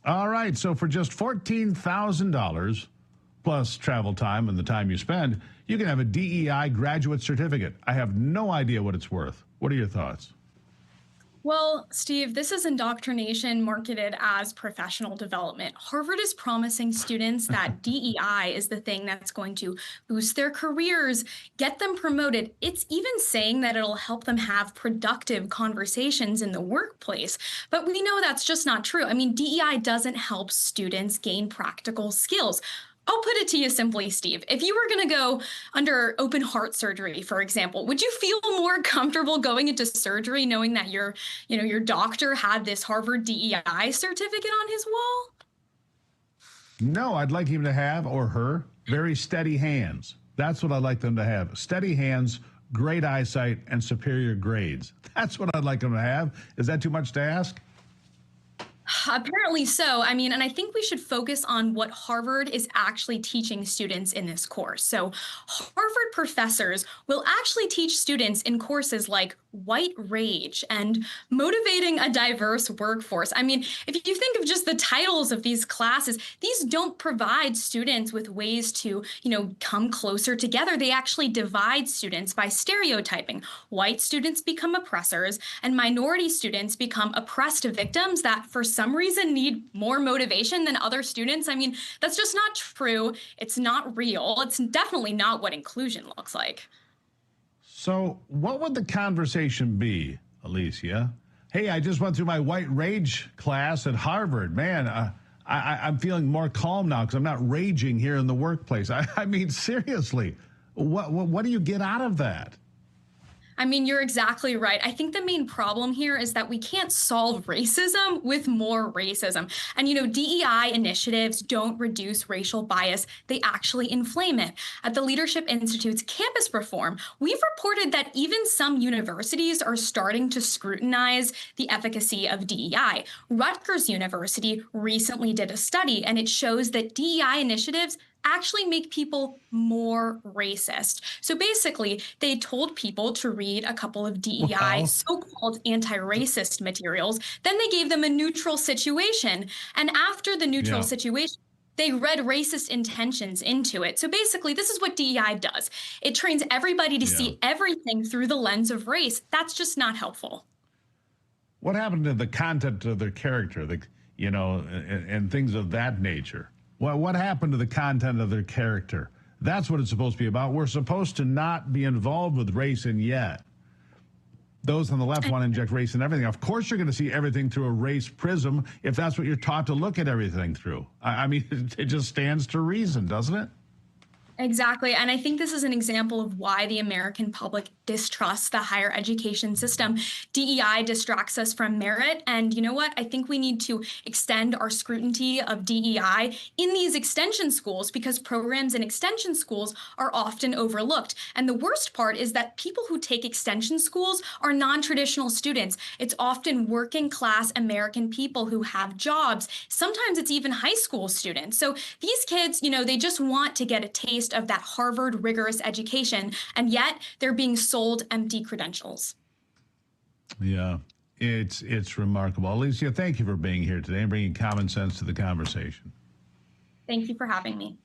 All right, so for just $14,000 plus travel time and the time you spend, you can have a DEI graduate certificate. I have no idea what it's worth. What are your thoughts? Well, Steve, this is indoctrination marketed as professional development. Harvard is promising students that DEI is the thing that's going to boost their careers, get them promoted. It's even saying that it'll help them have productive conversations in the workplace. But we know that's just not true. I mean, DEI doesn't help students gain practical skills. I'll put it to you simply, Steve. If you were going to go under open heart surgery, for example, would you feel more comfortable going into surgery knowing that your doctor had this Harvard DEI certificate on his wall? No, I'd like him to have, or her, very steady hands. That's what I'd like them to have. Steady hands, great eyesight, and superior grades. That's what I'd like them to have. Is that too much to ask? Apparently so. I mean, and I think we should focus on what Harvard is actually teaching students in this course. So Harvard professors will actually teach students in courses like white rage and motivating a diverse workforce. I mean, if you think of just the titles of these classes, these don't provide students with ways to, come closer together. They actually divide students by stereotyping. White students become oppressors and minority students become oppressed victims that for some reason need more motivation than other students. I mean, that's just not true. It's not real. It's definitely not what inclusion looks like. So what would the conversation be, Alessia? Hey, I just went through my white rage class at Harvard. Man, I'm feeling more calm now because I'm not raging here in the workplace. I mean, seriously, what do you get out of that? I mean, you're exactly right. I think the main problem here is that we can't solve racism with more racism. And, DEI initiatives don't reduce racial bias. They actually inflame it. At the Leadership Institute's campus reform, we've reported that even some universities are starting to scrutinize the efficacy of DEI. Rutgers University recently did a study, and it shows that DEI initiatives actually make people more racist. So basically, they told people to read a couple of DEI so-called anti-racist materials. Then they gave them a neutral situation. And after the neutral situation, they read racist intentions into it. So basically, this is what DEI does. It trains everybody to see everything through the lens of race. That's just not helpful. What happened to the content of their character, and things of that nature? Well, what happened to the content of their character? That's what it's supposed to be about. We're supposed to not be involved with race, and yet those on the left want to inject race in everything. Of course, you're going to see everything through a race prism if that's what you're taught to look at everything through. I mean, it just stands to reason, doesn't it? Exactly. And I think this is an example of why the American public distrusts the higher education system. DEI distracts us from merit. And you know what? I think we need to extend our scrutiny of DEI in these extension schools because programs in extension schools are often overlooked. And the worst part is that people who take extension schools are non-traditional students. It's often working class American people who have jobs. Sometimes it's even high school students. So these kids, they just want to get a taste of that Harvard rigorous education, and yet they're being sold empty credentials. Yeah, it's remarkable. Alessia, thank you for being here today and bringing common sense to the conversation. Thank you for having me.